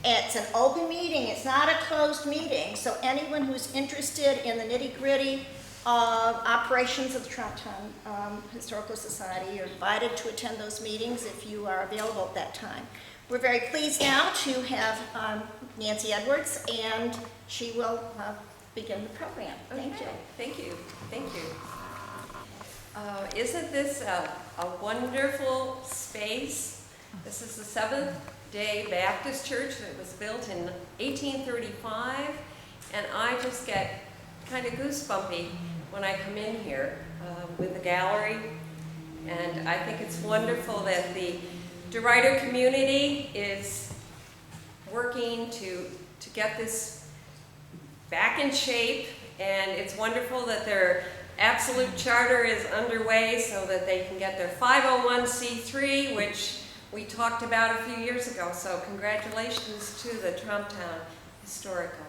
It's an open meeting, it's not a closed meeting, so anyone who's interested in the nitty-gritty of operations of the Tromptown Historical Society, you're invited to attend those meetings if you are available at that time. We're very pleased now to have Nancy Edwards, and she will begin the program. Thank you. Thank you. Thank you. Isn't this a wonderful space? This is the Seventh-day Baptist Church that was built in 1835, and I just get kind of goosebumpy when I come in here with the gallery, and I think it's wonderful that the DeRuyter community is working to get this back in shape, and it's wonderful that their absolute charter is underway so that they can get their 501c3, which we talked about a few years ago, so congratulations to the Tromptown Historical.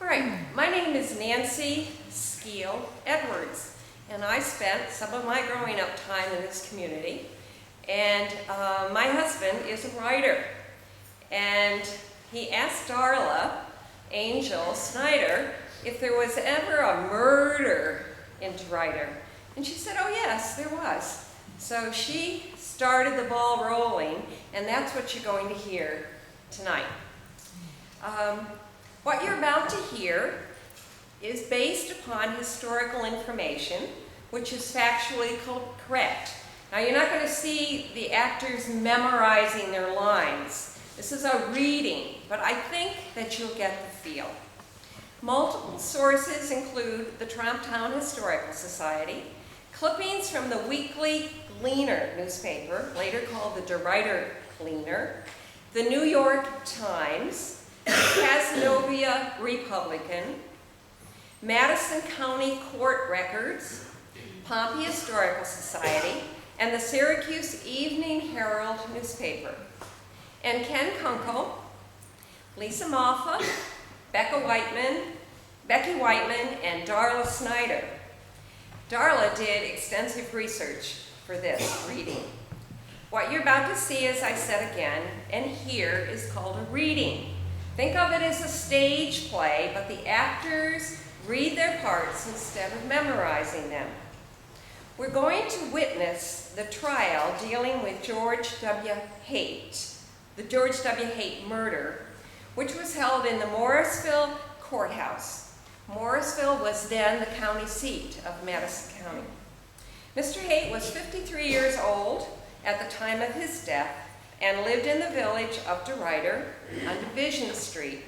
All right, my name is Nancy Edwards, and I spent some of my growing up time in this community, and my husband is a writer, and he asked Darla Angel Snyder if there was ever a murder in DeRuyter, and she said, oh yes, there was. So she started the ball rolling, and that's what you're going to hear tonight. What you're about to hear is based upon historical information, which is factually correct. Now, you're not going to see the actors memorizing their lines. This is a reading, but I think that you'll get the feel. Multiple sources include the Tromptown Historical Society, clippings from the Weekly Gleaner newspaper, later called the DeRuyter Gleaner, the New York Times, Cazenovia Republican, Madison County Court Records, Pompey Historical Society, and the Syracuse Evening Herald newspaper. And Ken Kunkel, Lisa Moffa, Becky Whiteman, and Darla Snyder. Darla did extensive research for this reading. What you're about to see, as I said again, and hear, is called a reading. Think of it as a stage play, but the actors read their parts instead of memorizing them. We're going to witness the trial dealing with George W. Haight, the George W. Haight murder, which was held in the Morrisville Courthouse. Morrisville was then the county seat of Madison County. Mr. Haight was 53 years old at the time of his death and lived in the village of DeRuyter on Division Street.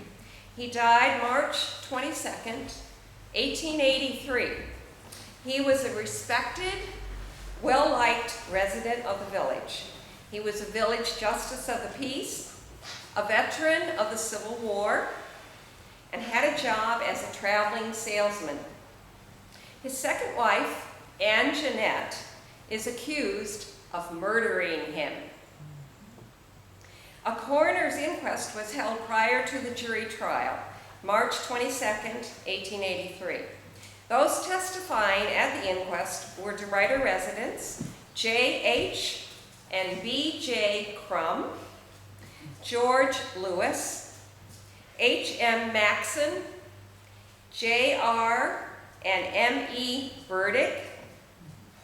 He died March 22nd, 1883. He was a respected, well-liked resident of the village. He was a village justice of the peace, a veteran of the Civil War, and had a job as a traveling salesman. His second wife, Anne Jeanette, is accused of murdering him. A coroner's inquest was held prior to the jury trial, March 22nd, 1883. Those testifying at the inquest were DeRuyter residents J.H. and B.J. Crum, George Lewis, H.M. Maxon, J.R. and M.E. Burdick,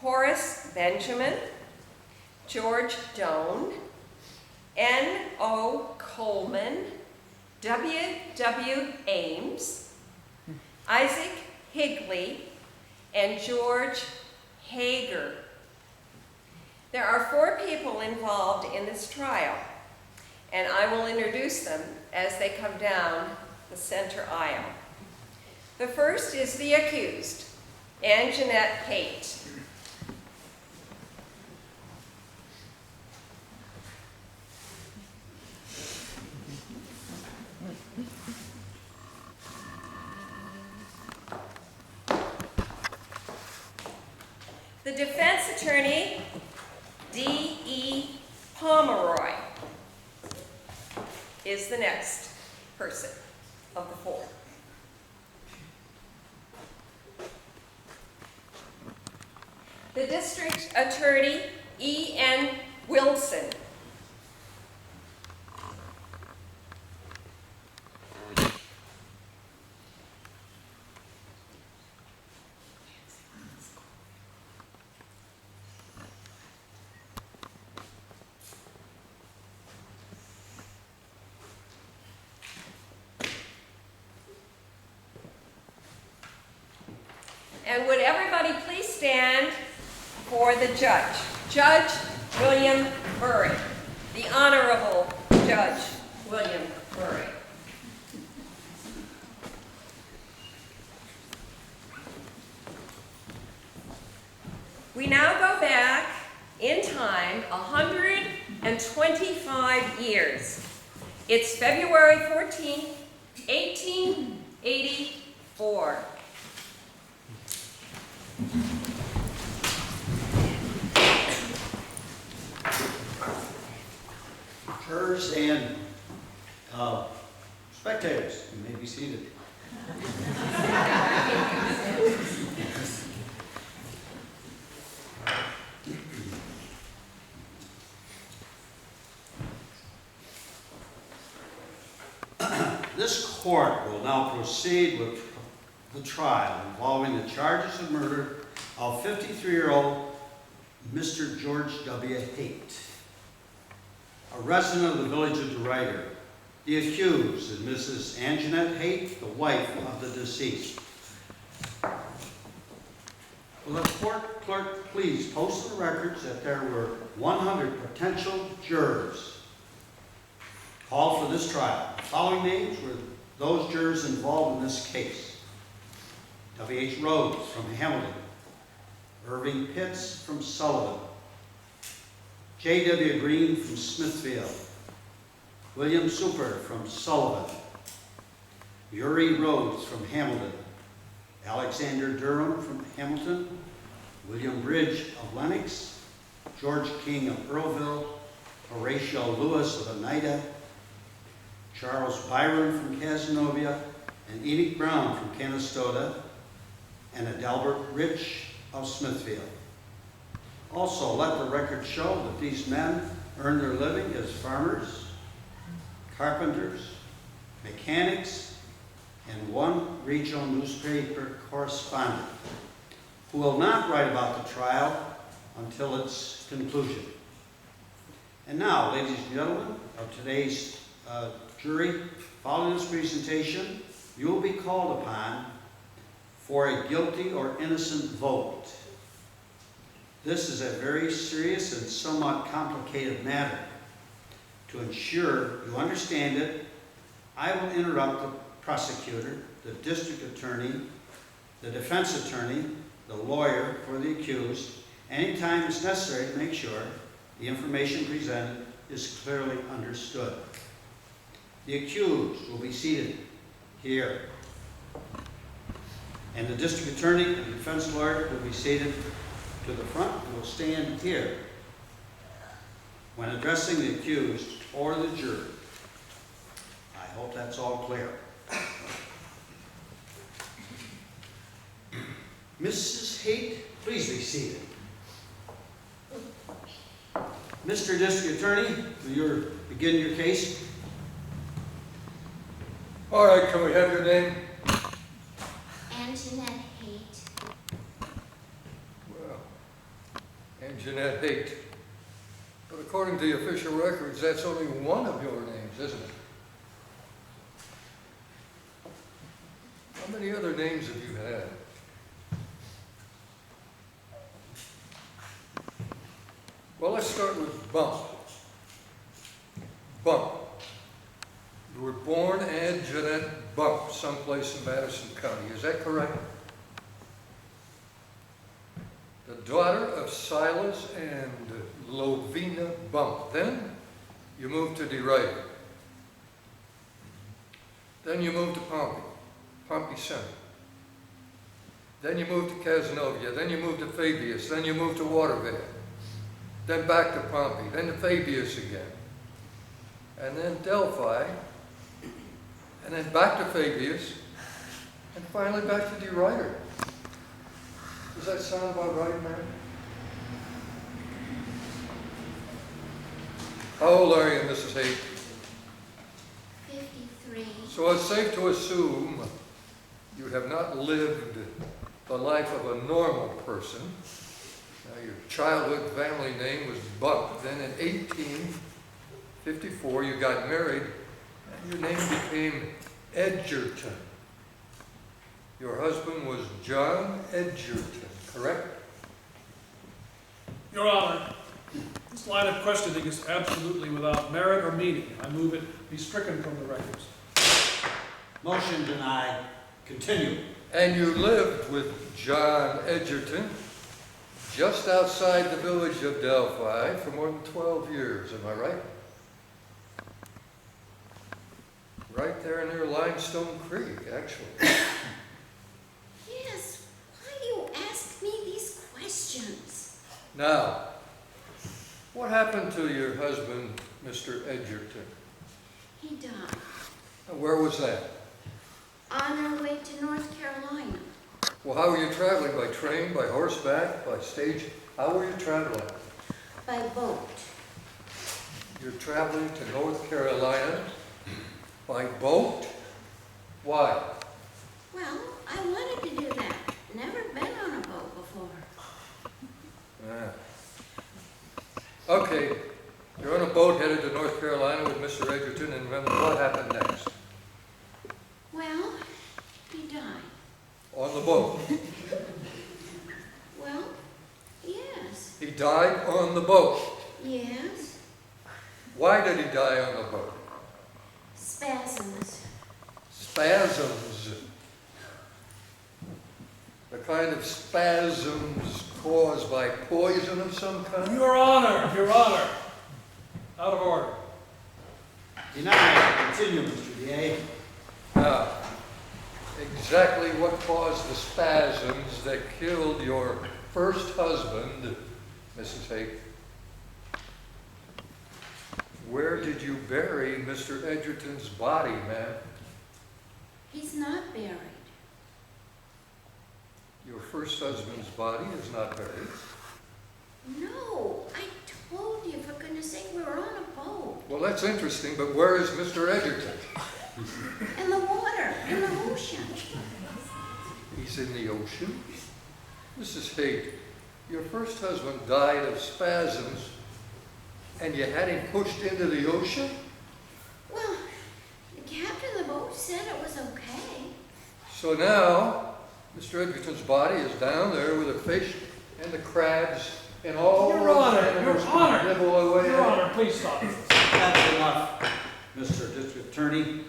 Horace Benjamin, George Doan, N.O. Coleman, W.W. Ames, Isaac Higley, and George Hager. There are 4 people involved in this trial, and I will introduce them as they come down the center aisle. The first is the accused, Anne Jeanette Haight. The defense attorney, D.E. Pomeroy, is the next person of the 4. The district attorney, E.N. Wilson. And would everybody please stand for the judge? Judge William Murray, the Honorable Judge William Murray. We now go back in time 125 years. It's February 14th, 1884. Jurors and spectators, you may be seated. This court will now proceed with the trial involving the charges of murder of 53-year-old Mr. George W. Haight, a resident of the village of DeRuyter. The accused is Mrs. Anjanette Haight, the wife of the deceased. Will the court clerk please post in the records that there were 100 potential jurors called for this trial. The following names were those jurors involved in this case: W.H. Rhodes from Hamilton, Irving Pitts from Sullivan, J.W. Green from Smithfield, William Super from Sullivan, Uri Rhodes from Hamilton, Alexander Durham from Hamilton, William Bridge of Lenox, George King of Earlville, Horatio Lewis of Oneida, Charles Byron from Cazenovia, and Enoch Brown from Canastota, and Adelbert Rich of Smithfield. Also, let the record show that these men earn their living as farmers, carpenters, mechanics, and one regional newspaper correspondent who will not write about the trial until its conclusion. And now, ladies and gentlemen of today's jury, following this presentation, you will be called upon for a guilty or innocent vote. This is a very serious and somewhat complicated matter. To ensure you understand it, I will interrupt the prosecutor, the district attorney, the defense attorney, the lawyer for the accused, anytime it's necessary to make sure the information presented is clearly understood. The accused will be seated here, and the district attorney and the defense lawyer will be seated to the front and will stand here when addressing the accused or the jury. I hope that's all clear. Mrs. Haight, please be seated. Mr. District Attorney, will you begin your case? All right, can we have your name? Anjanette Haight. Well, Anjanette Haight. But according to the official records, that's only one of your names, isn't it? How many other names have you had? Well, let's start with Bump. Bump. You were born Anjanette Bump, someplace in Madison County. Is that correct? The daughter of Silas and Lovina Bump. Then you moved to DeRuyter. Then you moved to Pompey Center. Then you moved to Cazenovia. Then you moved to Fabius. Then you moved to Waterville. Then back to Pompey. Then to Fabius again. And then Delphi. And then back to Fabius. And finally back to DeRuyter. Does that sound about right, man? How old are you, Mrs. Haight? 53. So it's safe to assume you have not lived the life of a normal person. Now, your childhood family name was Buck. Then in 1854, you got married, and your name became Edgerton. Your husband was John Edgerton, correct? Your Honor, this line of questioning is absolutely without merit or meaning. I move it be stricken from the records. Motion denied. Continue. And you lived with John Edgerton just outside the village of Delphi for more than 12 years, am I right? Right there near Limestone Creek, actually. Yes, why do you ask me these questions? Now, what happened to your husband, Mr. Edgerton? He died And where was that? on our way to North Carolina Well, how were you traveling? By train, by horseback, by stage? How were you traveling? by boat. You're traveling to North Carolina by boat? Why? Well, I wanted to do that. Never been on a boat before. Ah. Okay, you're on a boat headed to North Carolina with Mr. Edgerton, and then what happened next? Well, he died. On the boat. Well, yes. He died on the boat. Yes. Why did he die on the boat? Spasms. Spasms. The kind of spasms caused by poison of some kind? Your Honor, Your Honor. Out of order. Denied. Continue, Mr. DA. Now, exactly what caused the spasms that killed your first husband, Mrs. Haight? Where did you bury Mr. Edgerton's body, ma'am? He's not buried. Your first husband's body is not buried. No, I told you, for goodness sake, we were on a boat. Well, that's interesting, but where is Mr. Edgerton? In the water, in the ocean. He's in the ocean? Mrs. Haight, your first husband died of spasms, and you had him pushed into the ocean? Well, the captain of the boat said it was okay. So now, Mr. Edgerton's body is down there with the fish and the crabs and all Your those Honor, animals Your can Honor, nibble away Your at. Honor, please stop this. That's enough, Mr. District Attorney.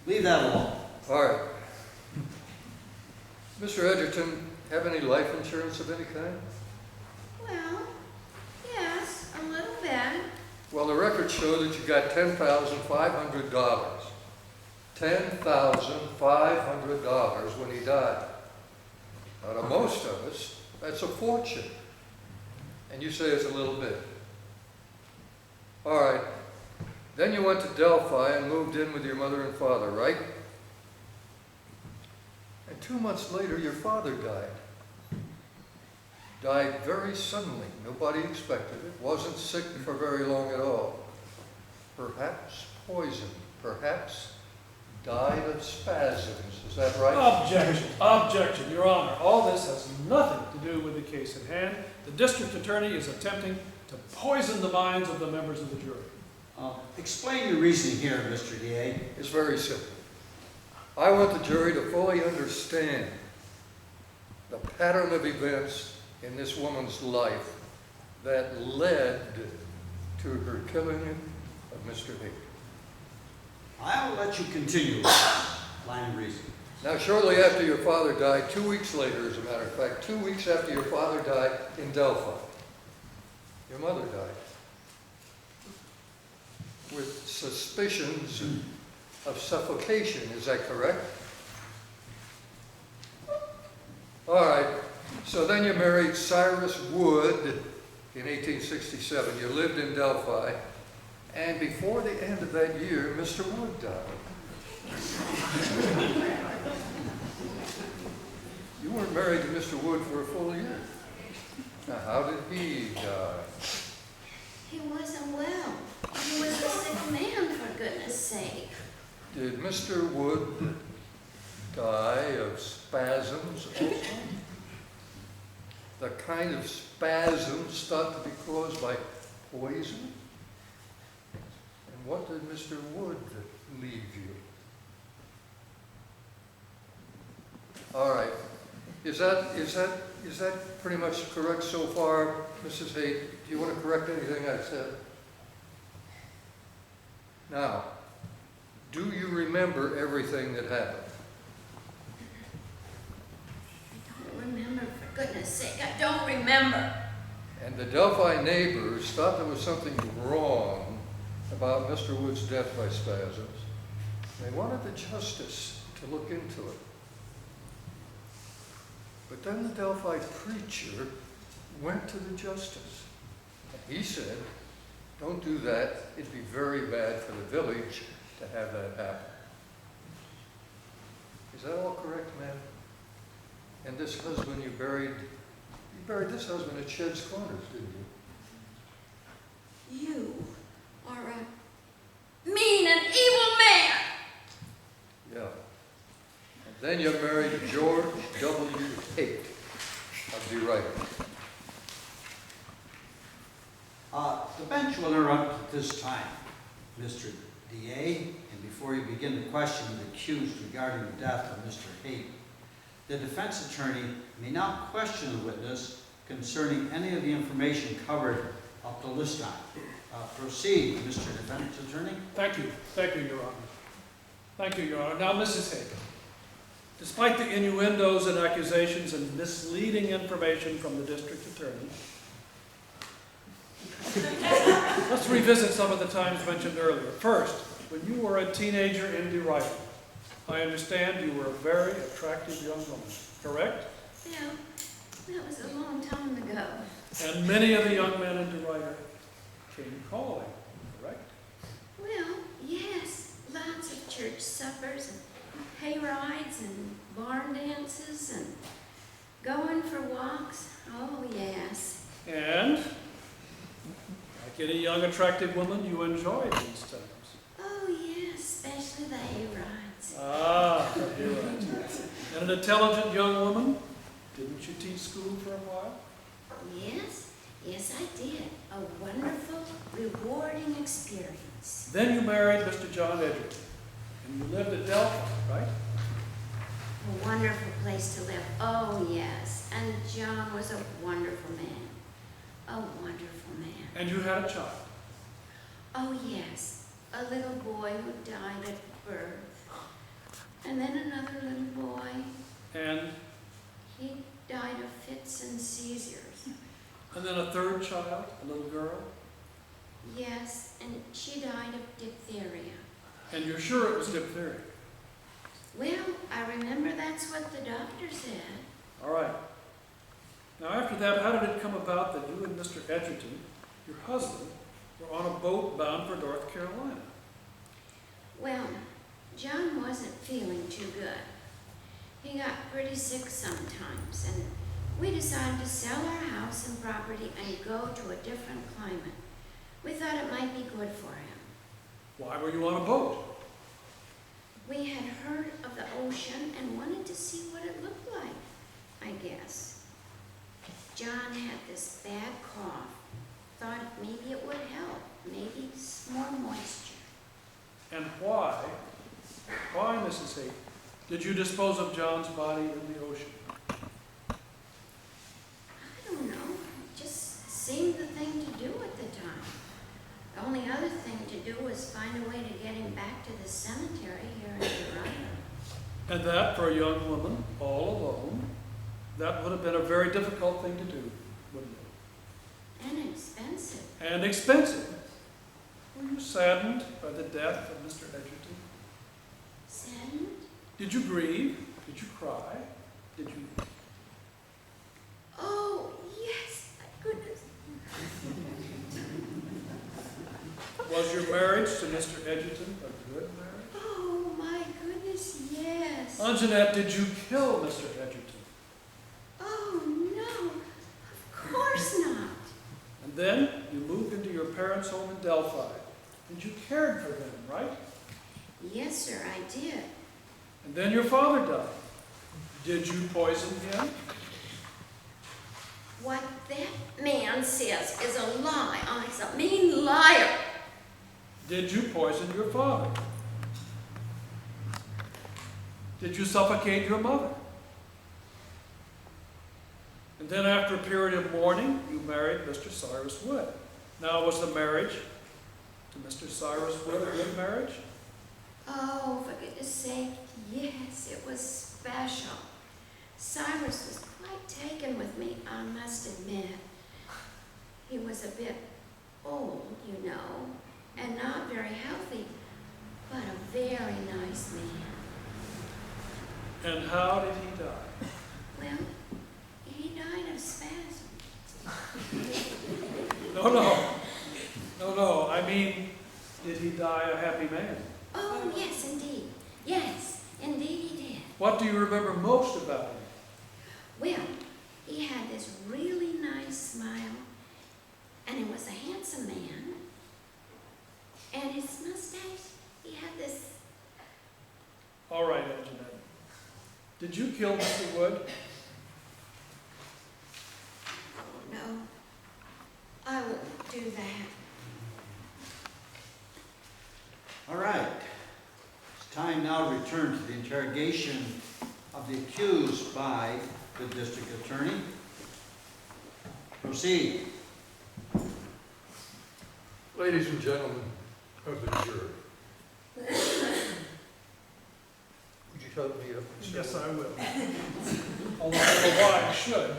Leave that alone. All right. Mr. Edgerton, have any life insurance of any kind? Well, yes, a little bit. Well, the records show that you got $10,500. $10,500 when he died. Now, to most of us, that's a fortune. And you say it's a little bit. All right. Then you went to Delphi and moved in with your mother and father, right? And 2 months later, your father died. Died very suddenly. Nobody expected it. Wasn't sick for very long at all. Perhaps poisoned. Perhaps died of spasms. Is that right? Objection, objection, Your Honor. All this has nothing to do with the case at hand. The district attorney is attempting to poison the minds of the members of the jury. Explain your reasoning here, Mr. DA. It's very simple. I want the jury to fully understand the pattern of events in this woman's life that led to her killing of Mr. Haight. I'll let you continue with this line of reasoning. Now, shortly after your father died, 2 weeks later, as a matter of fact, 2 weeks after your father died in Delphi, your mother died with suspicions of suffocation. Is that correct? All right. So then you married Cyrus Wood in 1867. You lived in Delphi. And before the end of that year, Mr. Wood died. You weren't married to Mr. Wood for a full year. Now, how did he die? He wasn't well. He was a sick man, for goodness sake. Did Mr. Wood die of spasms also? The kind of spasms thought to be caused by poison? And what did Mr. Wood leave you? Is that pretty much correct so far, Mrs. Haight? Do you want to correct anything I said? Now, do you remember everything that happened? I don't remember, for goodness sake, I don't remember. And the Delphi neighbors thought there was something wrong about Mr. Wood's death by spasms. They wanted the justice to look into it. But then the Delphi preacher went to the justice. He said, don't do that. It'd be very bad for the village to have that happen. Is that all correct, ma'am? And this husband you buried this husband at Shed's Corners, didn't you? You are a mean and evil man. Yeah. And then you married George W. Haight of DeRuyter. The bench will interrupt at this time, Mr. DA, and before you begin to question the accused regarding the death of Mr. Haight, the defense attorney may now question the witness concerning any of the information covered up to this time. Proceed, Mr. Defense Attorney. Thank you, Your Honor. Thank you, Your Honor. Now, Mrs. Haight, despite the innuendos and accusations and misleading information from the district attorney, let's revisit some of the times mentioned earlier. First, when you were a teenager in DeRuyter, I understand you were a very attractive young woman, correct? Yeah, that was a long time ago. And many of the young men in DeRuyter came calling, correct? Well, yes, lots of church suppers and hay rides and barn dances and going for walks. Oh, yes. And, like any young attractive woman, you enjoyed these times. Oh, yes, especially the hay rides. Ah, you're right. And an intelligent young woman, didn't you teach school for a while? Yes, yes, I did. A wonderful, rewarding experience. Then you married Mr. John Edwards, and you lived at Delphi, right? A wonderful place to live. Oh, yes. And John was a wonderful man. A wonderful man. And you had a child. Oh, yes. A little boy who died at birth. And then another little boy. And He died of fits and seizures. then a third child, a little girl. Yes, and she died of diphtheria. And you're sure it was diphtheria? Well, I remember that's what the doctor said. All right. Now after that, how did it come about that you and Mr. Edgerton, your husband, were on a boat bound for North Carolina? Well, John wasn't feeling too good. He got pretty sick sometimes, and we decided to sell our house and property and go to a different climate. We thought it might be good for him. Why were you on a boat? We had heard of the ocean and wanted to see what it looked like, I guess. John had this bad cough. Thought maybe it would help, maybe some more moisture. And why, Mrs. Haight, did you dispose of John's body in the ocean? I don't know, it just seemed the thing to do at the time. The only other thing to do was find a way to get him back to the cemetery here in DeRuyter. And that, for a young woman, all alone, that would have been a very difficult thing to do, wouldn't it? And expensive. And expensive. Were you saddened by the death of Mr. Edgerton? Saddened? Did you grieve? Did you cry? Did you... Oh, yes, my goodness. Was your marriage to Mr. Edgerton a good marriage? Oh, my goodness, yes. Anjanette, did you kill Mr. Edgerton? Oh, no, of course not. And then you moved into your parents' home in Delphi, and you cared for them, right? Yes, sir, I did. And then your father died. Did you poison him? What that man says is a lie. Oh, he's a mean liar. Did you poison your father? Did you suffocate your mother? And then after a period of mourning, you married Mr. Cyrus Wood. Now, was the marriage to Mr. Cyrus Wood a good marriage? Oh, for goodness sake, yes, it was special. Cyrus was quite taken with me, I must admit. He was a bit old, you know, and not very healthy, but a very nice man. And how did he die? Well, he died of spasms. No, I mean, did he die a happy man? Oh, yes, indeed. Yes, indeed he did. What do you remember most about him? Well, he had this really nice smile, and he was a handsome man. And his mustache, he had this. All right, Anjanette. Did you kill Mr. Wood? Oh, no, I wouldn't do that. All right. It's time now to return to the interrogation of the accused by the district attorney. Proceed. Ladies and gentlemen of the jury, would you help me up? Mr. Yes, Wood? I will. Although I don't know why I should.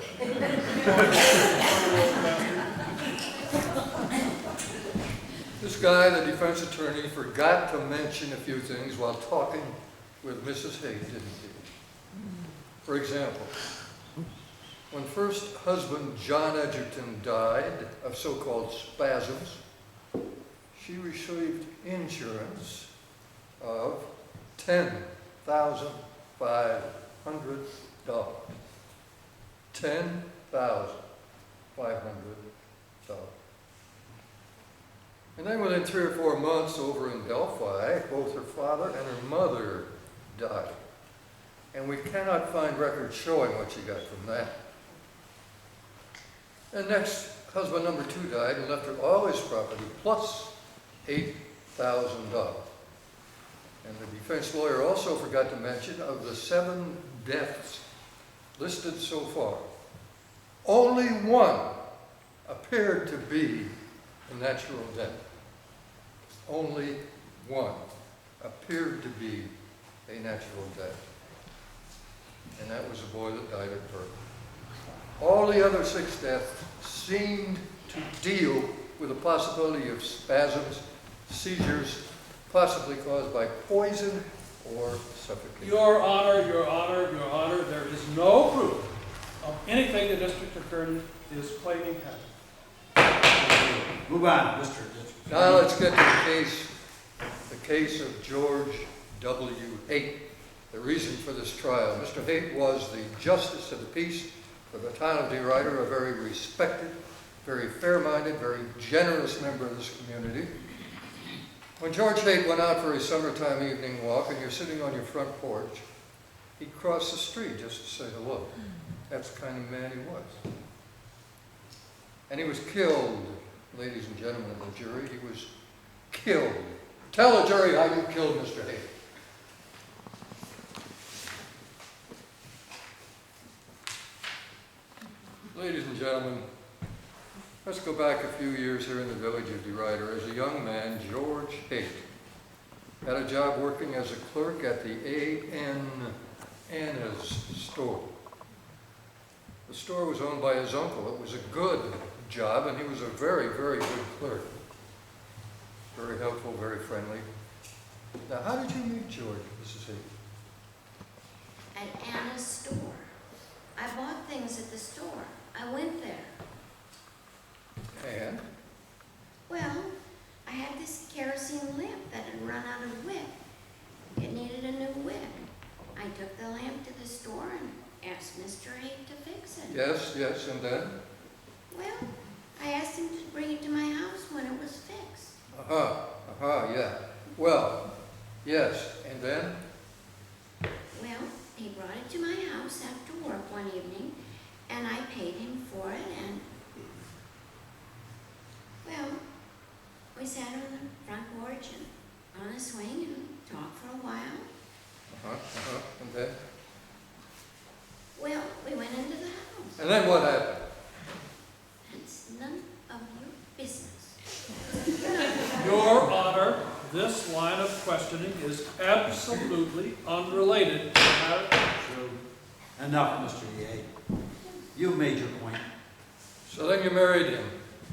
This guy, the defense attorney, forgot to mention a few things while talking with Mrs. Haight, didn't he? For example, when first husband John Edgerton died of so-called spasms, she received insurance of $10,500. $10,500. And then within 3 or 4 months over in Delphi, both her father and her mother died. And we cannot find records showing what she got from that. And next, husband number 2 died and left her all his property plus $8,000. And the defense lawyer also forgot to mention of the 7 deaths listed so far, only one appeared to be a natural death. Only one appeared to be a natural death. And that was a boy that died at birth. All the other 6 deaths seemed to deal with the possibility of spasms, seizures, possibly caused by poison or suffocation. Your Honor, there is no proof of anything the district attorney is claiming happened. Move on, Mr. District. Now let's get to the case of George W. Haight, the reason for this trial. Mr. Haight was the justice of the peace for the town of DeRuyter, a very respected, very fair-minded, very generous member of this community. When George Haight went out for his summertime evening walk, and you're sitting on your front porch, he crossed the street just to say hello. That's the kind of man he was. And he was killed, ladies and gentlemen of the jury, he was killed. Tell the jury how you killed Mr. Haight. Ladies and gentlemen, let's go back a few years here in the village of DeRuyter. As a young man, George Haight had a job working as a clerk at the A.N. Anna's store. The store was owned by his uncle. It was a good job, and he was a very, very good clerk. Very helpful, very friendly. Now, how did you meet George, Mrs. Haight? At Anna's store. I bought things at the store. I went there. And? Well, I had this kerosene lamp that had run out of wick. It needed a new wick. I took the lamp to the store and asked Mr. Haight to fix it. Yes, and then? Well, I asked him to bring it to my house when it was fixed. Yeah. Well, yes, and then? Well, he brought it to my house after work one evening, and I paid him for it, and, well, we sat on the front porch and on a swing and talked for a while. And then? Well, we went into the house. And And then what happened? It's none of your business. Your Honor, this line of questioning is absolutely unrelated to the matter. True. Enough, Mr. DA. You've made your point. So then you married him,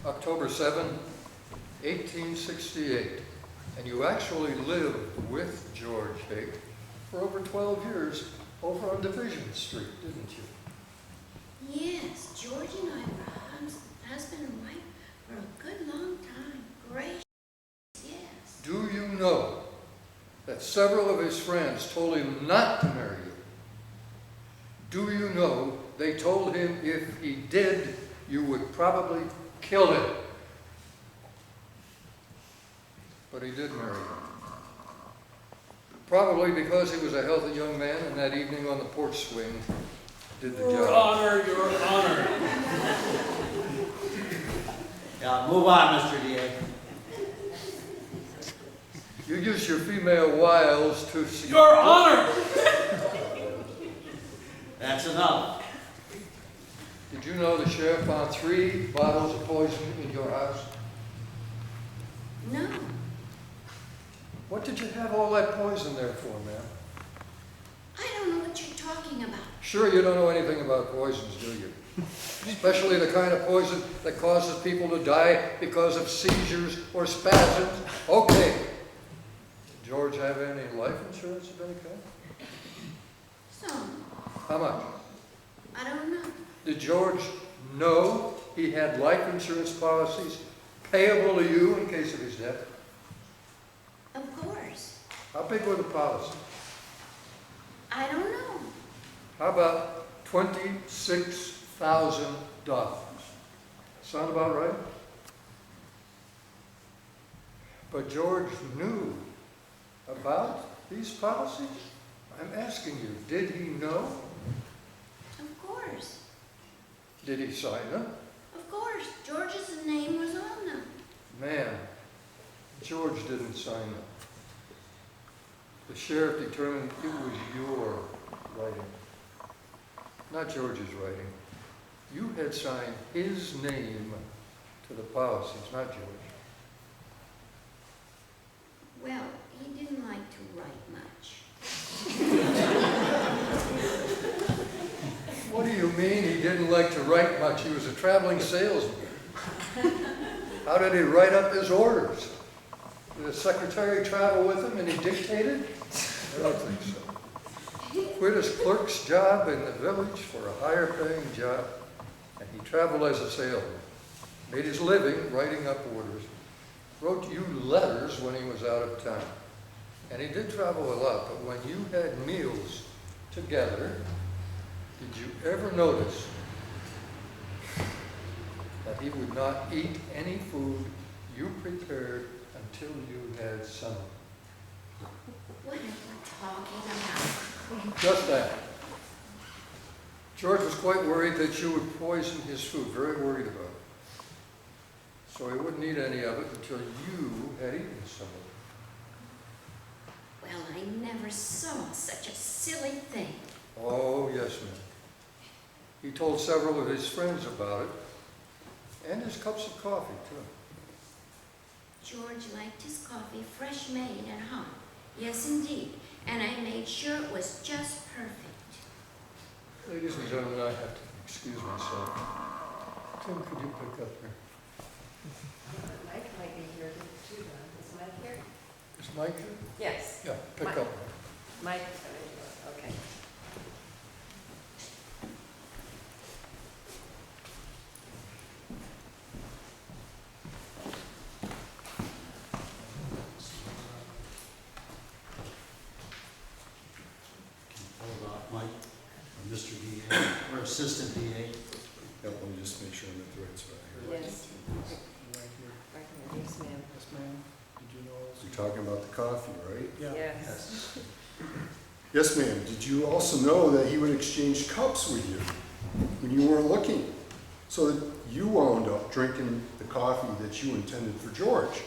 October 7, 1868. And you actually lived with George Haight for over 12 years over on Division Street, didn't you? Yes, George and I were husband and wife for a good long time. Gracious, yes. Do you know that several of his friends told him not to marry you? Do you know they told him if he did, you would probably kill him? But he did marry you. Probably because he was a healthy young man and that evening on the porch swing did the Your job. Honor, Your Honor. Yeah, move on, Mr. DA. You used your female wiles to see. Your Honor! That's enough. Did you know the sheriff found 3 bottles of poison in your house? No, What did you have all that poison there for, ma'am? I don't know what you're talking about. Sure you don't know anything about poisons, do you? Especially the kind of poison that causes people to die because of seizures or spasms. Okay. Did George have any life insurance of any kind? Some, How much? I don't know. Did George know he had life insurance policies payable to you in case of his death? Of course. How big were the policies? I don't know. How about $26,000? Sound about right? But George knew about these policies? I'm asking you, did he know? Of course. Did he sign them? Of course. George's name was on them. Man, George didn't sign them. The sheriff determined it was your writing, not George's writing. You had signed his name to the policies, not George. Well, he didn't like to write much. What do you mean he didn't like to write much? He was a traveling salesman. How did he write up his orders? Did the secretary travel with him and he dictated? I don't think so. He quit his clerk's job in the village for a higher paying job, and he traveled as a salesman. Made his living writing up orders. Wrote you letters when he was out of town. And he did travel a lot, but when you had meals together, did you ever notice that he would not eat any food you prepared until you had some? What are you talking about? Just that. George was quite worried that you would poison his food, very worried about it. So he wouldn't eat any of it until you had eaten some of it. Well, I never saw such a silly thing. Oh, yes, ma'am. He told several of his friends about it, and his cups of coffee, too. George liked his coffee fresh made and hot. Yes, indeed. And I made sure it was just perfect. Ladies and gentlemen, I have to excuse myself. Tim, could you pick up here? Mike might be here too, Don. Is Mike here? Is Mike here? Yes. Yeah, pick Mike. up. Mike is going to do it, okay. Hold off, Mike, or Mr. DA, or Assistant DA. Yeah, let me just make sure I'm at the right spot here. Yes. Right here. Right here, yes, ma'am. Yes, ma'am. Did you know? You're talking about the coffee, right? Yeah. Yes. Yes, ma'am. Did you also know that he would exchange cups with you when you weren't looking? So that you wound up drinking the coffee that you intended for George.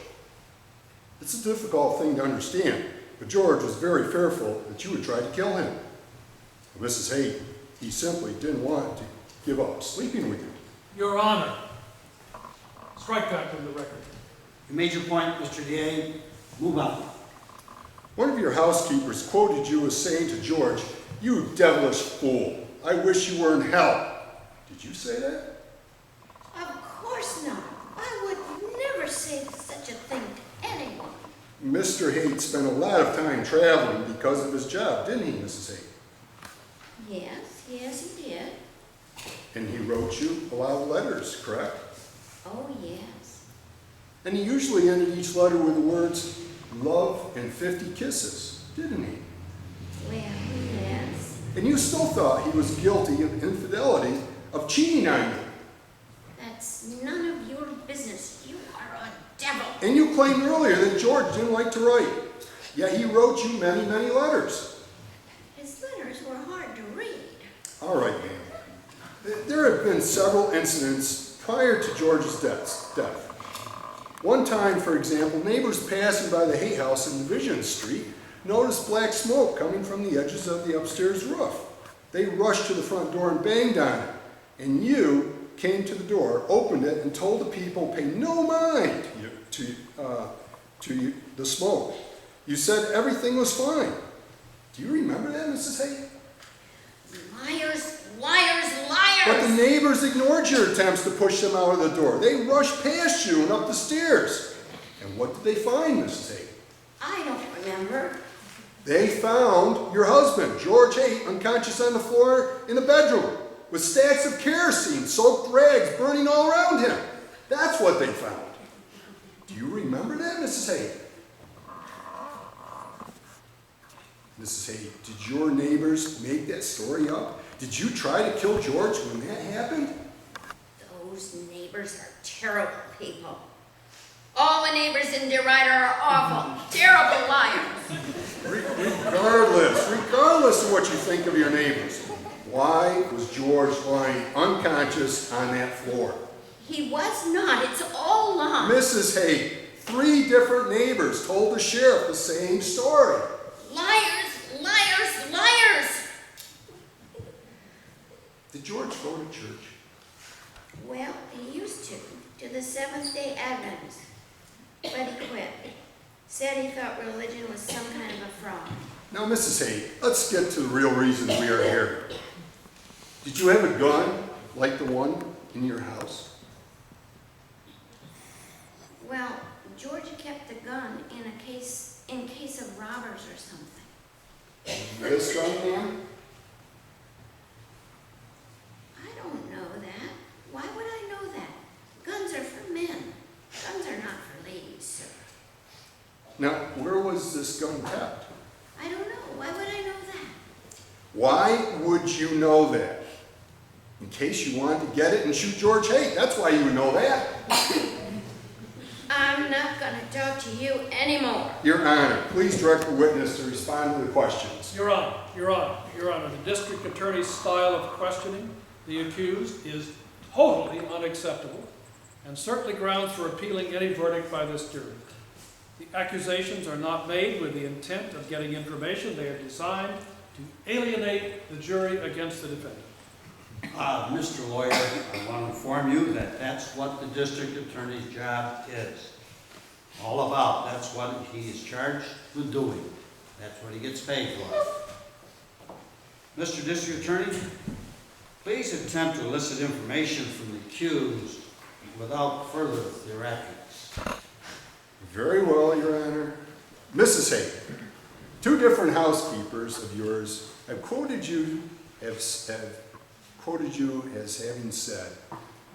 It's a difficult thing to understand, but George was very fearful that you would try to kill him. Mrs. Haight, he simply didn't want give up sleeping with you. Your Honor, strike that from the record. You made your point, Mr. DA. Move on. One of your housekeepers quoted you as saying to George, "You devilish fool, I wish you were in hell." Did you say that? Of course not. I would never say such a thing to anyone. Mr. Haight spent a lot of time traveling because of his job, didn't he, Mrs. Haight? Yes, he did. And he wrote you a lot of letters, correct? Oh, yes. And he usually ended each letter with the words, "Love and 50 kisses," didn't he? Well, yes. And you still thought he was guilty of infidelity, of cheating on you. That's none of your business. You are a devil. And you claimed earlier that George didn't like to write. Yet he wrote you many, many letters. His letters were hard to read. All right, ma'am. There have been several incidents prior to George's death. One time, for example, neighbors passing by the Haight house in Division Street noticed black smoke coming from the edges of the upstairs roof. They rushed to the front door and banged on it. And you came to the door, opened it, and told the people, pay no mind to the smoke. You said everything was fine. Do you remember that, Mrs. Haight? Liars, liars, But the liars! neighbors ignored your attempts to push them out of the door. They rushed past you and up the stairs. And what did they find, Mrs. Haight? I don't remember. They found your husband, George Haight, unconscious on the floor in the bedroom, with stacks of kerosene, soaked rags burning all around him. That's what they found. Do you remember that, Mrs. Haight? Mrs. Haight, did your neighbors make that story up? Did you try to kill George when that happened? Those neighbors are terrible people. All the neighbors in DeRuyter are awful, terrible liars. Regardless of what you think of your neighbors, why was George lying unconscious on that floor? He was not. It's all lies. Mrs. Haight, 3 different neighbors told the sheriff the same story. Liars, liars, liars! Did George go to church? Well, he used to the Seventh-day Adventists. But he quit. Said he thought religion was some kind of a fraud. Now, Mrs. Haight, let's get to the real reason we are here. Did you have a gun like the one in your house? Well, George kept the gun in case of robbers or something. This gun, ma'am? I don't know that. Why would I know that? Guns are for men. Guns are not for ladies, sir. Now, where was this gun kept? I don't know. Why would I know that? Why would you know that? In case you wanted to get it and shoot George Haight. That's why you would know that. I'm not going to talk to you anymore. Your Honor, please direct the witness to respond to the questions. Your Honor, the district attorney's style of questioning the accused is totally unacceptable and certainly grounds for appealing any verdict by this jury. The accusations are not made with the intent of getting information. They are designed to alienate the jury against the defendant. Mr. Lawyer, I want to inform you that that's what the district attorney's job is all about. That's what he is charged with doing. That's what he gets paid for. Mr. District Attorney, please attempt to elicit information from the accused without further theatrics. Very well, Your Honor. Mrs. Haight, 2 different housekeepers of yours have quoted you as having said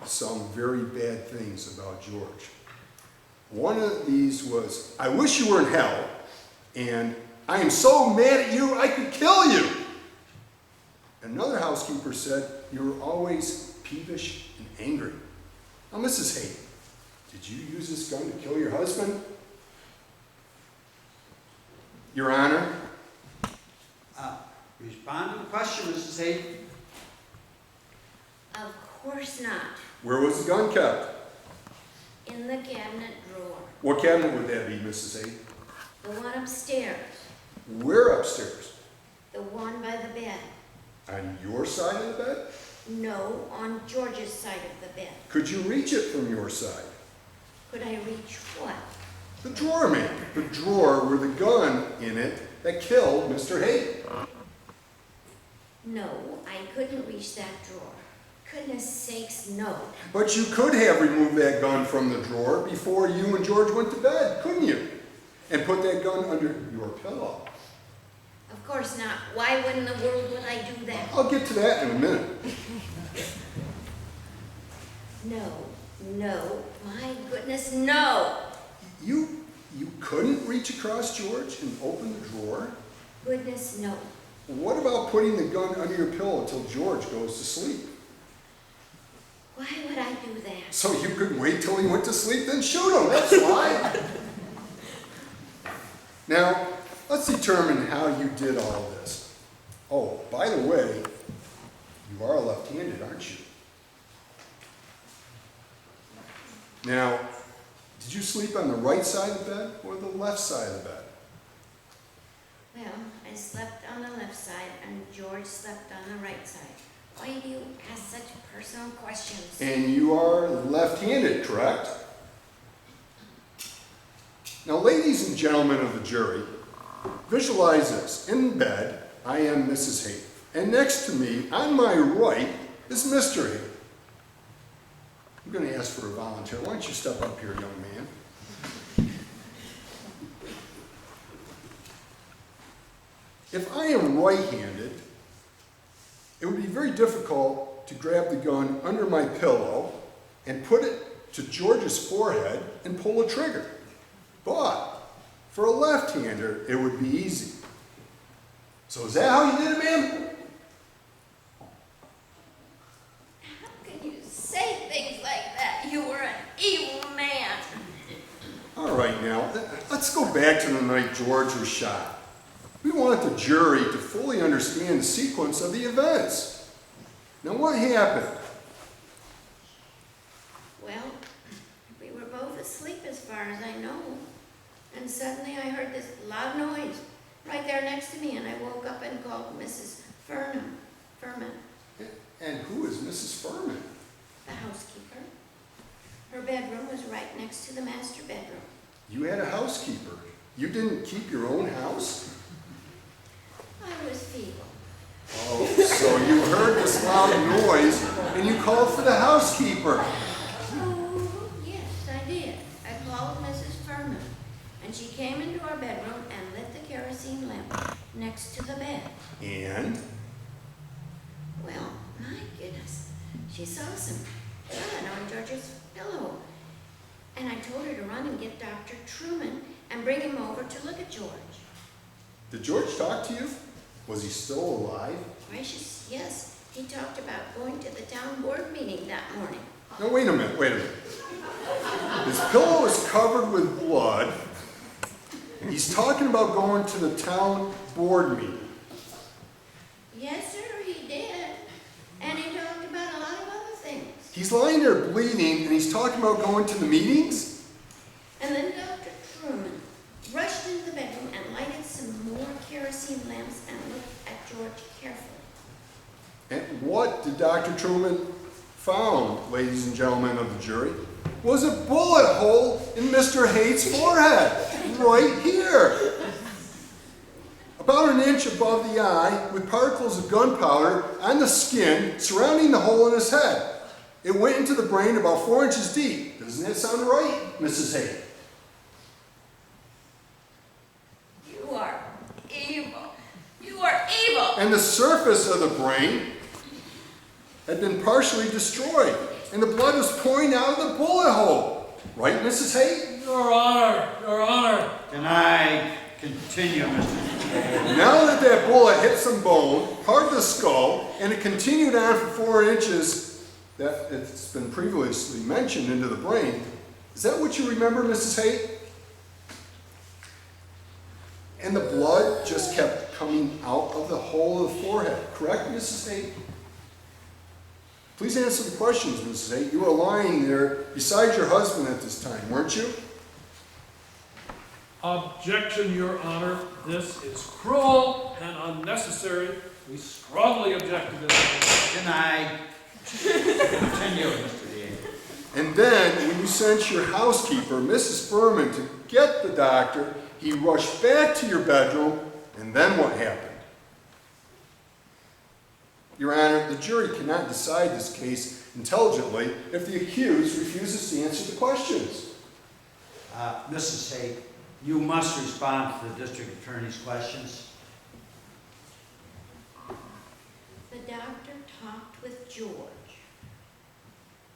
some very bad things about George. One of these was, "I wish you were in hell," and "I am so mad at you, I could kill you." Another housekeeper said, "You were always peevish and angry." Now, Mrs. Haight, did you use this gun to kill your husband? Your Honor. Respond to the question, Mrs. Haight. Of course not. Where was the gun kept? In the cabinet drawer. What cabinet would that be, Mrs. Haight? The one upstairs. Where upstairs? The one by the bed. On your side of the bed? No, on George's side of the bed. Could you reach it from your side? Could I reach what? The drawer, ma'am. The drawer with the gun in it that killed Mr. Haight. No, I couldn't reach that drawer. Goodness sakes, no. But you could have removed that gun from the drawer before you and George went to bed, couldn't you? And put that gun under your pillow. Of course not. Why in the world would I do that? I'll get to that in a minute. No, my goodness, no. You couldn't reach across George and open the drawer? Goodness, no. What about putting the gun under your pillow until George goes to sleep? Why would I do that? So you could wait till he went to sleep, then shoot him, that's why. Now, let's determine how you did all this. Oh, by the way, you are left-handed, aren't you? Now, did you sleep on the right side of the bed or the left side of the bed? Well, I slept on the left side and George slept on the right side. Why do you ask such personal questions? And you are left-handed, correct? Now, ladies and gentlemen of the jury, visualize this. In bed, I am Mrs. Haight, and next to me, on my right, is Mr. Haight. I'm going to ask for a volunteer. Why don't you step up here, young man? If I am right-handed, it would be very difficult to grab the gun under my pillow and put it to George's forehead and pull a trigger. But for a left-hander, it would be easy. So is that how you did it, ma'am? How can you say things like that? You were an evil man. All right, now, let's go back to the night George was shot. We want the jury to fully understand the sequence of the events. Now, what happened? Well, we were both asleep as far as I know. And suddenly I heard this loud noise right there next to me, and I woke up and called Mrs. Furman. And who is Mrs. Furman? The housekeeper. Her bedroom was right next to the master bedroom. You had a housekeeper. You didn't keep your own house? I was feeble. Oh, so you heard this loud noise and you called for the housekeeper. Oh, yes, I did. I called Mrs. Furman, and she came into our bedroom and lit the kerosene lamp next to the bed. And? Well, my goodness, she saw some blood on George's pillow. And I told her to run and get Dr. Truman and bring him over to look at George. Did George talk to you? Was he still alive? Gracious, yes. He talked about going to the town board meeting that morning. No, wait a minute. His pillow is covered with blood. He's talking about going to the town board meeting. Yes, sir, he did. And he talked about a lot of other things. He's lying there bleeding and he's talking about going to the meetings? And then Dr. Truman rushed into the bedroom and lighted some more kerosene lamps and looked at George carefully. And what did Dr. Truman found, ladies and gentlemen of the jury, was a bullet hole in Mr. Haight's forehead, right here. About an inch above the eye, with particles of gunpowder on the skin surrounding the hole in his head. It went into the brain about 4 inches deep. Doesn't that sound right, Mrs. Haight? You are evil. You are evil. And the surface of the brain had been partially destroyed, and the blood was pouring out of the bullet hole. Right, Mrs. Haight? Your Honor. Can I continue, Mr. Now that that bullet hit some bone, part of the skull, and it continued on for 4 inches, that it's been previously mentioned, into the brain, is that what you remember, Mrs. Haight? And the blood just kept coming out of the hole of the forehead, correct, Mrs. Haight? Please answer the questions, Mrs. Haight. You were lying there beside your husband at this time, weren't you? Objection, Your Honor. This is cruel and unnecessary. We strongly object to this. Denied. Continue, Mr. DA. And then, when you sent your housekeeper, Mrs. Furman, to get the doctor, he rushed back to your bedroom, and then what happened? Your Honor, the jury cannot decide this case intelligently if the accused refuses to answer the questions. Mrs. Haight, you must respond to the district attorney's questions. The doctor talked with George.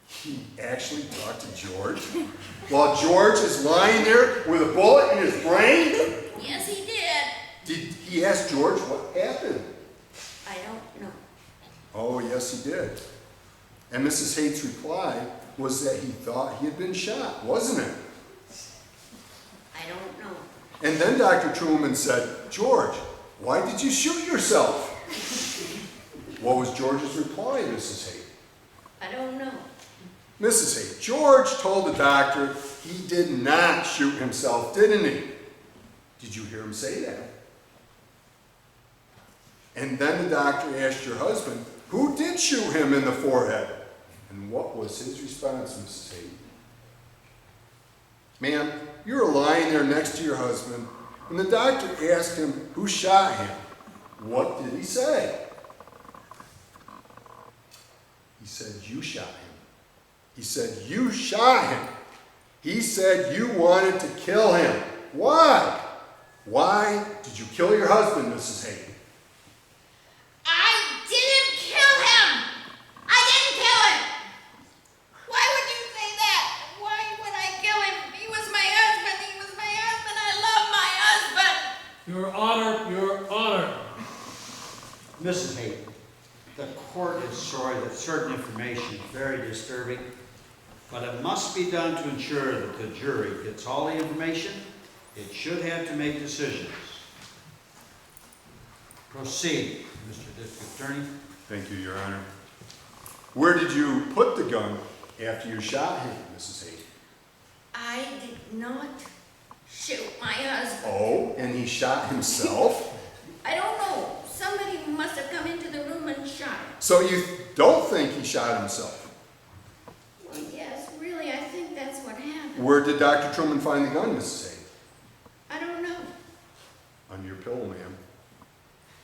He actually talked to George? While George is lying there with a bullet in his brain? Yes, he did. Did he ask George what happened? I don't know. Oh, yes, he did. And Mrs. Haight's reply was that he thought he had been shot, wasn't it? I don't know. And then Dr. Truman said, George, why did you shoot yourself? What was George's reply, Mrs. Haight? I don't know. Mrs. Haight, George told the doctor he did not shoot himself, didn't he? Did you hear him say that? And then the doctor asked your husband, who did shoot him in the forehead? And what was his response, Mrs. Haight? Ma'am, you were lying there next to your husband, and the doctor asked him who shot him. What did he say? He said, you shot him. He said, you shot him. He said you wanted to kill him. Why? Why did you kill your husband, Mrs. Haight? I didn't kill him! I didn't kill him! Why would you say that? Why would I kill him? He was my husband. He was my husband. I love my husband. Your Honor, Your Honor. Mrs. Haight, the court is sorry that certain information is very disturbing, but it must be done to ensure that the jury gets all the information it should have to make decisions. Proceed, Mr. District Attorney. Thank you, Your Honor. Where did you put the gun after you shot him, Mrs. Haight? I did not shoot my husband. Oh, and he shot himself? I don't know. Somebody must have come into the room and shot him. So you don't think he shot himself? Well, yes, really, I think that's what happened. Where did Dr. Truman find the gun, Mrs. Haight? I don't know. On your pillow, ma'am.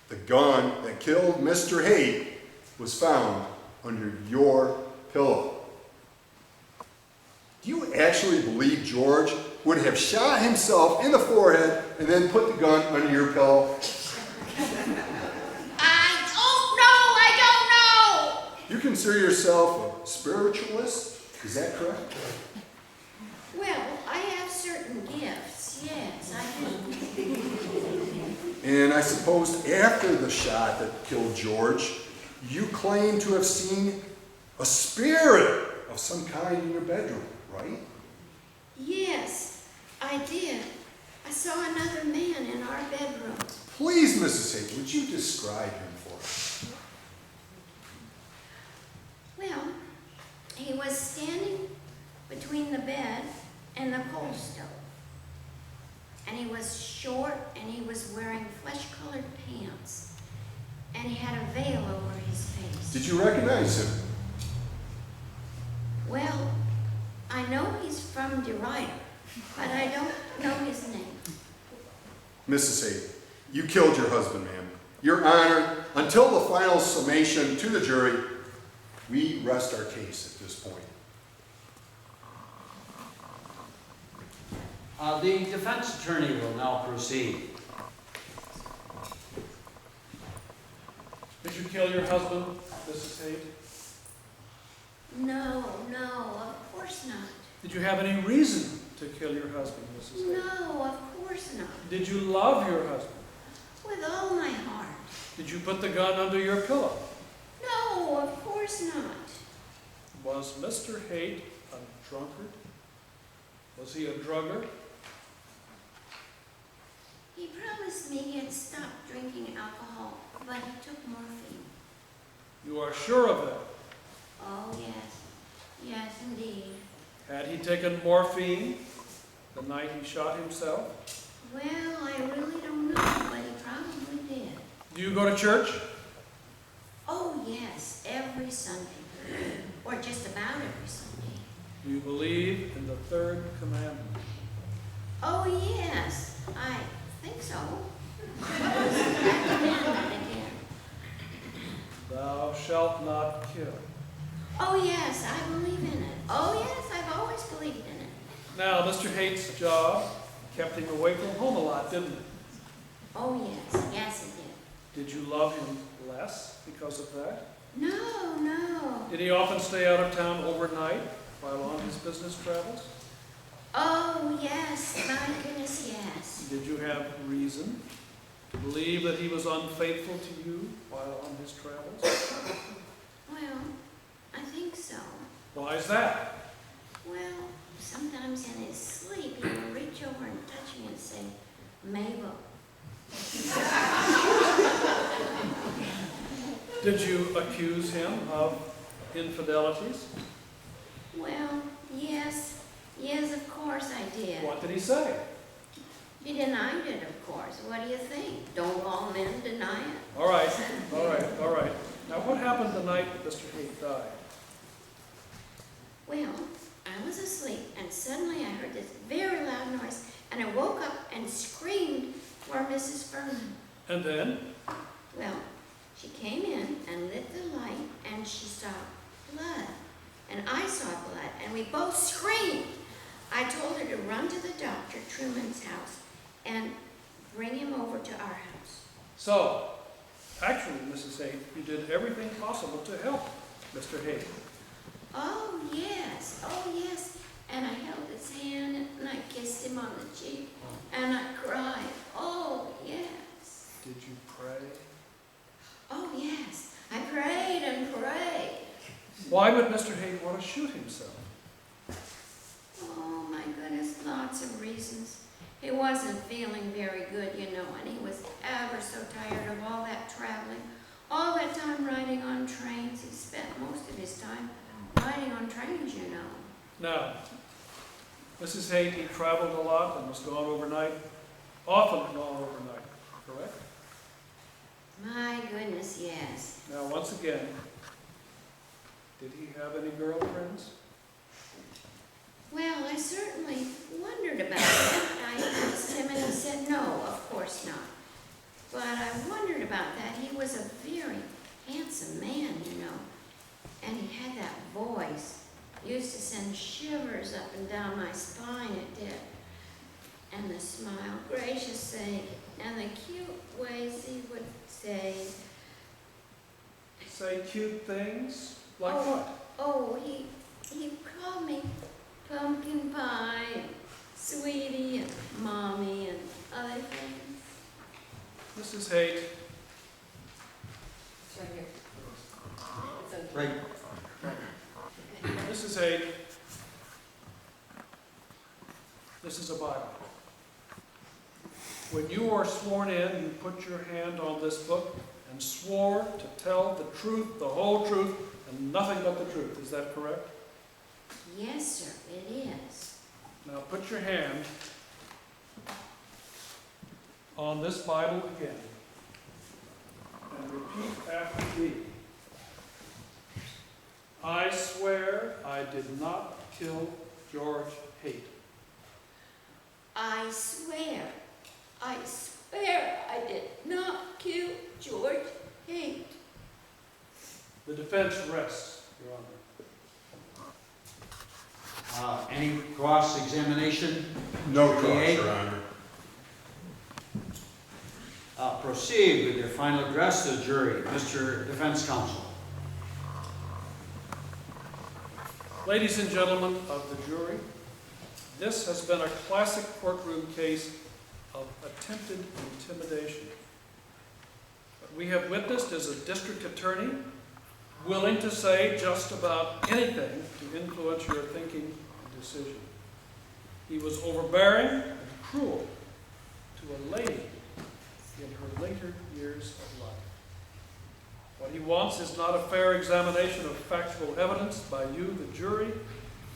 The gun that killed Mr. Haight was found under your pillow. Do you actually believe George would have shot himself in the forehead and then put the gun under your pillow? I don't know! You consider yourself a spiritualist? Is that correct? Well, I have certain gifts, yes, I do. And I suppose after the shot that killed George, you claim to have seen a spirit of some kind in your bedroom, right? Yes, I did. I saw another man in our bedroom. Please, Mrs. Haight, would you describe him for us? Well, he was standing between the bed and the coal stove. And he was short, and he was wearing flesh-colored pants. And he had a veil over his face. Did you recognize him? Well, I know he's from DeRuyter, but I don't know his name. Mrs. Haight, you killed your husband, ma'am. Your Honor, until the final summation to the jury, we rest our case at this point. The defense attorney will now proceed. Did you kill your husband, Mrs. Haight? No, of course not. Did you have any reason to kill your husband, Mrs. Haight? No, of course not. Did you love your husband? With all my heart. Did you put the gun under your pillow? No, of course not. Was Mr. Haight a drunkard? Was he a drugger? He promised me he'd stop drinking alcohol, but he took morphine. You are sure of that? Oh, yes. Yes, indeed. Had he taken morphine the night he shot himself? Well, I really don't know, but he probably did. Do you go to church? Oh, yes, every Sunday. Or just about every Sunday. Do you believe in the third commandment? Oh, yes, I think so. What was that commandment again? Thou shalt not kill. Oh, yes, I believe in it. Oh, yes, I've always believed in it. Now, Mr. Haight's job kept him away from home a lot, didn't it? Oh, yes, yes, it did. Did you love him less because of that? No, no. Did he often stay out of town overnight while on his business travels? Oh, yes, my goodness, yes. Did you have reason to believe that he was unfaithful to you while on his travels? Well, I think so. Why is that? Well, sometimes in his sleep, he will reach over and touch me and say, Mabel. Did you accuse him of infidelities? Well, yes, of course I did. What did he say? He denied it, of course. What do you think? Don't all men deny it? All right. Now, what happened the night that Mr. Haight died? Well, I was asleep, and suddenly I heard this very loud noise, and I woke up and screamed for Mrs. Furman. And then? Well, she came in and lit the light, and she saw blood. And I saw blood, and we both screamed. I told her to run to the doctor, Truman's house, and bring him over to our house. So, actually, Mrs. Haight, you did everything possible to help Mr. Haight. Oh, yes. And I held his hand, and I kissed him on the cheek, and I cried. Oh, yes. Did you pray? Oh, yes. I prayed and prayed. Why would Mr. Haight want to shoot himself? Oh, my goodness, lots of reasons. He wasn't feeling very good, you know, and he was ever so tired of all that traveling, all that time riding on trains. He spent most of his time riding on trains, you know. Now, Mrs. Haight, he traveled a lot and was gone overnight, often gone overnight, correct? My goodness, yes. Now, once again, did he have any girlfriends? Well, I certainly wondered about that. I asked him and he said no, of course not. But I wondered about that. He was a very handsome man, you know. And he had that voice. Used to send shivers up and down my spine, it did. And the smile, gracious sake, and the cute ways he would say. Say cute things? Like what? Oh, he called me pumpkin pie, and sweetie, and mommy, and other things. Mrs. Haight, It's right here. It's under- Right. Mrs. Haight, this is a Bible. When you are sworn in, you put your hand on this book and swore to tell the truth, the whole truth, and nothing but the truth. Is that correct? Yes, sir, it is. Now put your hand on this Bible again and repeat after me. I swear I did not kill George Haight. I swear I did not kill George Haight. The defense rests, Your Honor. Any cross-examination? No Mr. cause, DA? Your Honor. Proceed with your final address to the jury, Mr. Defense Counsel. Ladies and gentlemen of the jury, this has been a classic courtroom case of attempted intimidation. What we have witnessed is a district attorney willing to say just about anything to influence your thinking and decision. He was overbearing and cruel to a lady in her later years of life. What he wants is not a fair examination of factual evidence by you, the jury.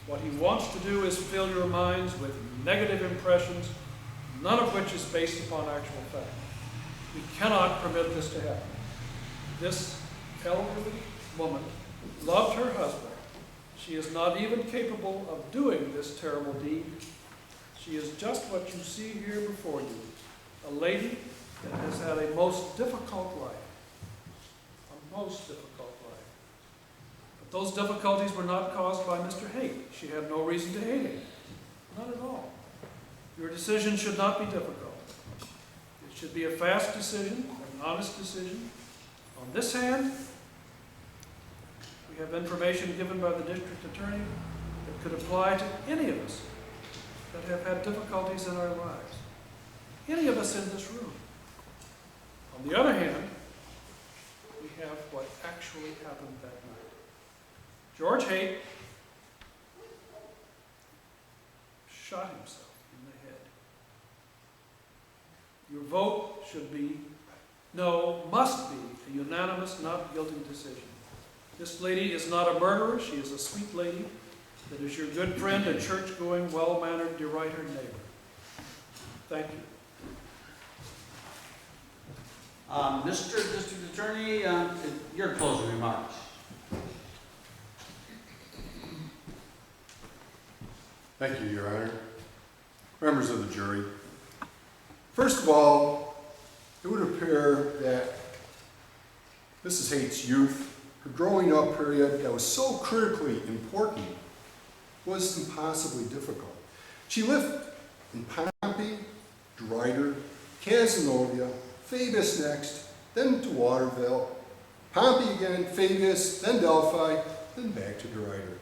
What he wants to do is fill your minds with negative impressions, none of which is based upon actual fact. We cannot permit this to happen. This elderly woman loved her husband. She is not even capable of doing this terrible deed. She is just what you see here before you, a lady that has had a most difficult life. A most difficult life. But those difficulties were not caused by Mr. Haight. She had no reason to hate him. Not at all. Your decision should not be difficult. It should be a fast decision, an honest decision. On this hand, we have information given by the district attorney that could apply to any of us that have had difficulties in our lives. Any of us in this room. On the other hand, we have what actually happened that night. George Haight shot himself in the head. Your vote should be, no, must be, a unanimous not guilty decision. This lady is not a murderer. She is a sweet lady that is your good friend and church-going, well-mannered DeRuyter neighbor. Thank you. Mr. District Attorney, your closing remarks. Thank you, Your Honor. Members of the jury, first of all, it would appear that Mrs. Haight's youth, her growing up period that was so critically important, was impossibly difficult. She lived in Pompey, DeRuyter, Casanova, Fabius next, then to Waterville, Pompey again, Fabius, then Delphi, then back to DeRuyter.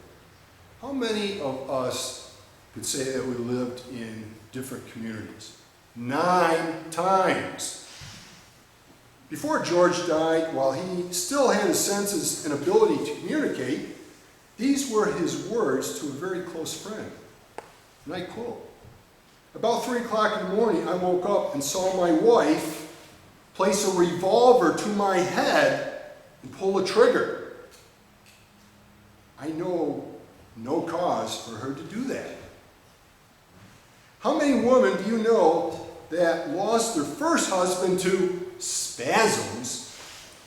How many of us could say that we lived in different communities? 9 times. Before George died, while he still had his senses and ability to communicate, these were his words to a very close friend. And I quote, "About 3 o'clock in the morning, I woke up and saw my wife place a revolver to my head and pull a trigger. I know no cause for her to do that." How many women do you know that lost their first husband to spasms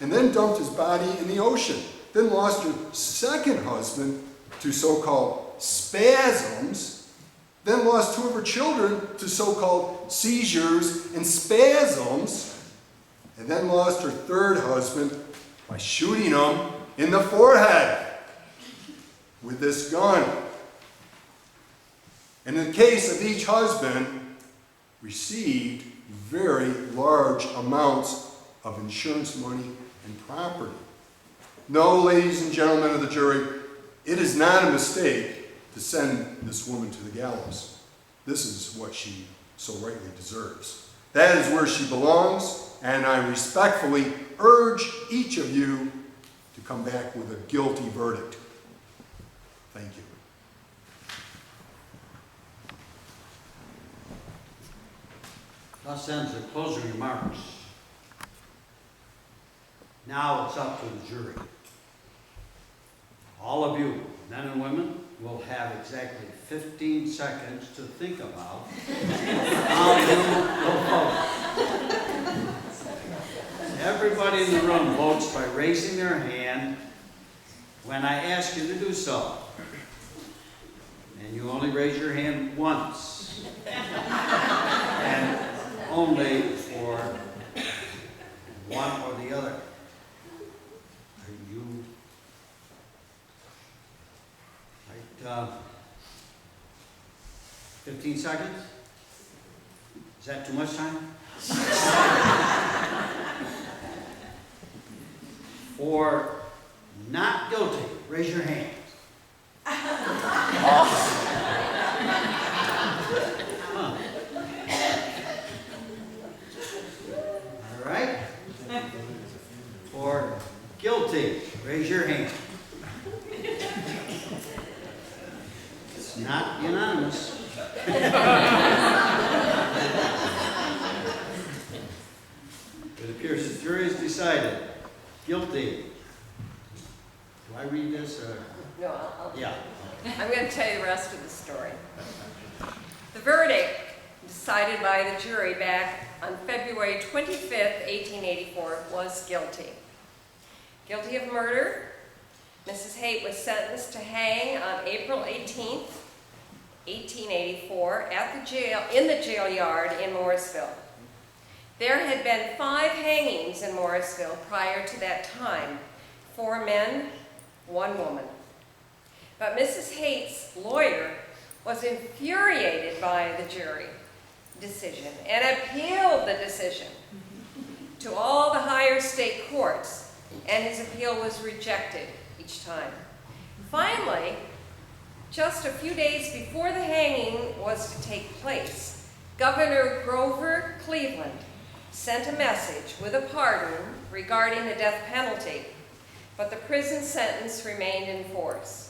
and then dumped his body in the ocean, then lost her second husband to so-called spasms, then lost 2 of her children to so-called seizures and spasms, and then lost her third husband by shooting him in the forehead with this gun? And in the case of each husband, received very large amounts of insurance money and property. No, ladies and gentlemen of the jury, it is not a mistake to send this woman to the gallows. This is what she so rightly deserves. That is where she belongs, and I respectfully urge each of you to come back with a guilty verdict. Thank you. Thus ends the closing remarks. Now it's up to the jury. All of you, men and women, will have exactly 15 seconds to think about how you will vote. Everybody in the room votes by raising their hand when I ask you to do so. And you only raise your hand once. And only for one or the other. Are you 15 seconds? Is that too much time? For not guilty, raise your hand. All right. For guilty, raise your hand. It's not unanimous. It appears the jury has decided guilty. Do I read this? No, I'll Yeah. I'm going to tell you the rest of the story. The verdict, decided by the jury back on February 25th, 1884, was guilty. Guilty of murder, Mrs. Haight was sentenced to hang on April 18th, 1884, in the jail yard in Morrisville. There had been 5 hangings in Morrisville prior to that time, 4 men, 1 woman. But Mrs. Haight's lawyer was infuriated by the jury decision and appealed the decision to all the higher state courts, and his appeal was rejected each time. Finally, just a few days before the hanging was to take place, Governor Grover Cleveland sent a message with a pardon regarding the death penalty, but the prison sentence remained in force.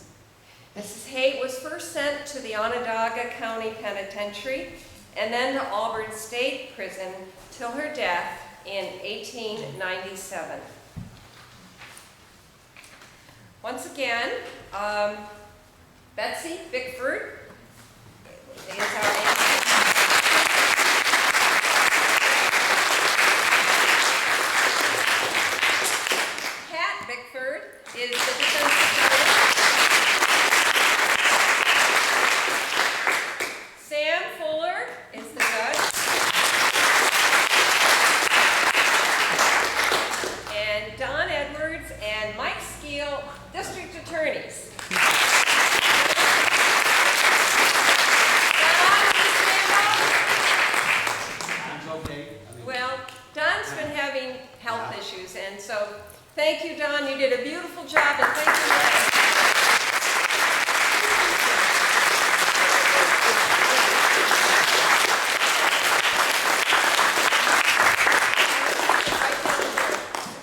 Mrs. Haight was first sent to the Onondaga County Penitentiary and then to Auburn State Prison till her death in 1897. Once again, Betsy Bickford is our Kat Bickford is the defense attorney. Sam Fuller is the judge. And Don Edwards and Mike Skeel, district attorneys. Well, Don's been having health issues, and so thank you, Don. You did a beautiful job, and thank you.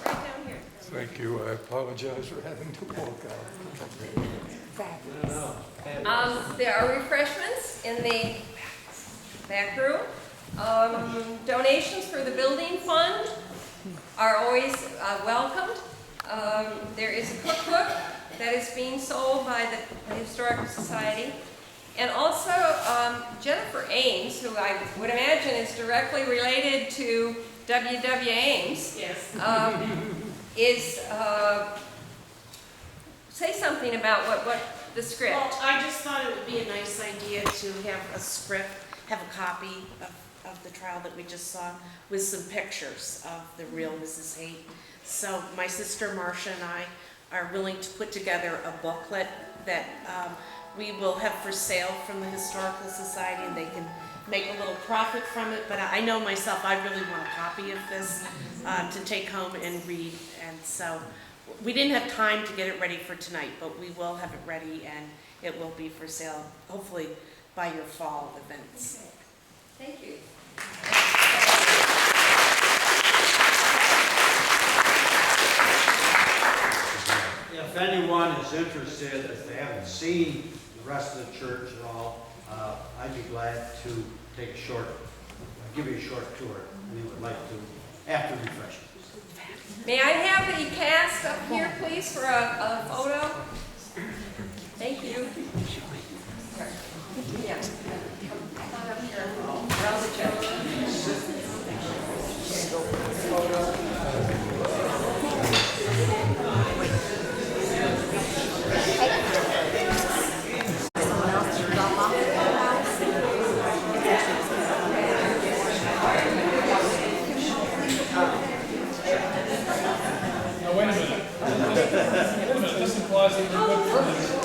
Right down here. Thank you. I apologize for having to walk out. There are refreshments in the back room. Donations for the building fund are always welcomed. There is a cookbook that is being sold by the Historical Society. And also Jennifer Ames, who I would imagine is directly related to W.W. Ames, Yes. say something about what the script. Well, I just thought it would be a nice idea to have a script, have a copy of the trial that we just saw with some pictures of the real Mrs. Haight. So my sister Marcia and I are willing to put together a booklet that we will have for sale from the Historical Society, and they can make a little profit from it. But I know myself, I really want a copy of this to take home and read. And so we didn't have time to get it ready for tonight, but we will have it ready, and it will be for sale, hopefully by your fall events. Thank you. If anyone is interested, if they haven't seen the rest of the church at all, I'd be glad to take a short, give you a short tour, and you would like to, after refreshments. May I have the cast up here, please, for a photo? Thank you. Yeah. Come up here. Around the judge. Now, wait a minute. Wait a minute, this implies that you're good friends.